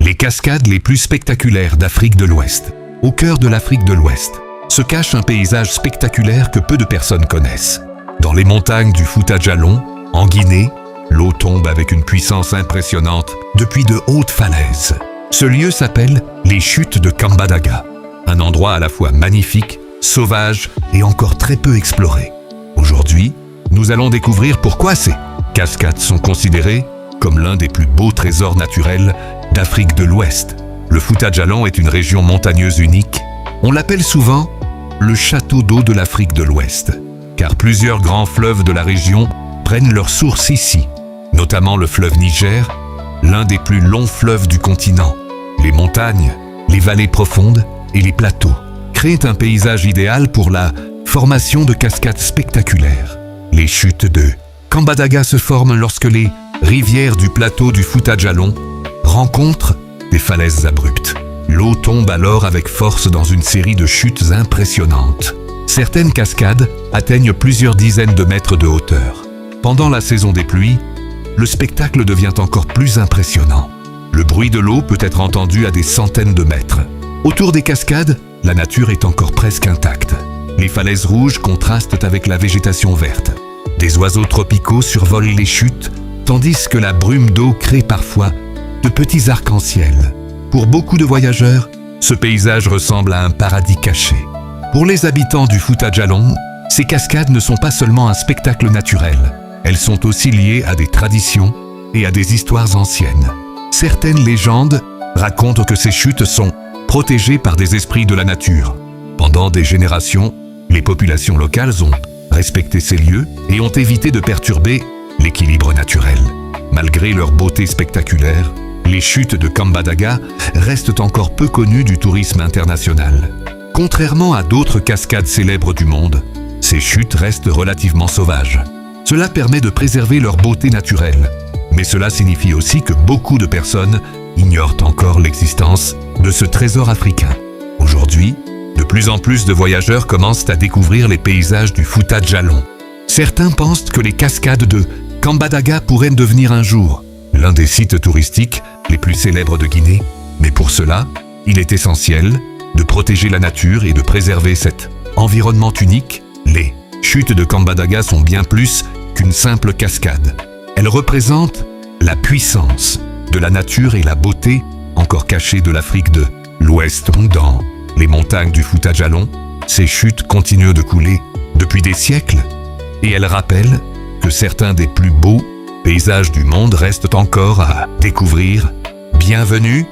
les cascades les plus spectaculaires d'Afrique de l'Ouest. Au cœur de l'Afrique de l'Ouest se cache un paysage spectaculaire que peu de personnes connaissent. Dans les montagnes du Fouta Djallon, en Guinée, l'eau tombe avec une puissance impressionnante depuis de hautes falaises. Ce lieu s'appelle les chutes de Kambadaga, un endroit à la fois magnifique, sauvage et encore très peu exploré. Aujourd'hui, nous allons découvrir pourquoi ces cascades sont considérées comme l'un des plus beaux trésors naturels d'Afrique de l'Ouest. Le Fouta Djallon est une région montagneuse unique. On l'appelle souvent le château d'eau de l'Afrique de l'Ouest, car plusieurs grands fleuves de la région prennent leur source ici, notamment le fleuve Niger, l'un des plus longs fleuves du continent. Les montagnes, les vallées profondes et les plateaux créent un paysage idéal pour la formation de cascades spectaculaires. Les chutes de Kambadaga se forment lorsque les rivières du plateau du Fouta Djallon rencontrent des falaises abruptes. L'eau tombe alors avec force dans une série de chutes impressionnantes. Certaines cascades atteignent plusieurs dizaines de mètres de hauteur. Pendant la saison des pluies, le spectacle devient encore plus impressionnant. Le bruit de l'eau peut être entendu à des centaines de mètres. Autour des cascades, la nature est encore presque intacte. Les falaises rouges contrastent avec la végétation verte. Des oiseaux tropicaux survolent les chutes, tandis que la brume d'eau crée parfois de petits arcs-en-ciel. Pour beaucoup de voyageurs, ce paysage ressemble à un paradis caché. Pour les habitants du Fouta Djallon, ces cascades ne sont pas seulement un spectacle naturel. Elles sont aussi liées à des traditions et à des histoires anciennes. Certaines légendes racontent que ces chutes sont protégées par des esprits de la nature. Pendant des générations, les populations locales ont respecté ces lieux et ont évité de perturber l'équilibre naturel. Malgré leur beauté spectaculaire, les chutes de Kambadaga restent encore peu connues du tourisme international. Contrairement à d'autres cascades célèbres du monde, ces chutes restent relativement sauvages. Cela permet de préserver leur beauté naturelle, mais cela signifie aussi que beaucoup de personnes ignorent encore l'existence de ce trésor africain. Aujourd'hui, de plus en plus de voyageurs commencent à découvrir les paysages du Fouta Djallon. Certains pensent que les cascades de Kambadaga pourraient devenir un jour l'un des sites touristiques les plus célèbres de Guinée, mais pour cela, il est essentiel de protéger la nature et de préserver cet environnement unique. Les chutes de Kambadaga sont bien plus qu'une simple cascade. Elles représentent la puissance de la nature et la beauté encore cachée de l'Afrique de l'Ouest. Dans les montagnes du Fouta Djallon, ces chutes continuent de couler depuis des siècles et elles rappellent que certains des plus beaux paysages du monde restent encore à découvrir. Bienvenue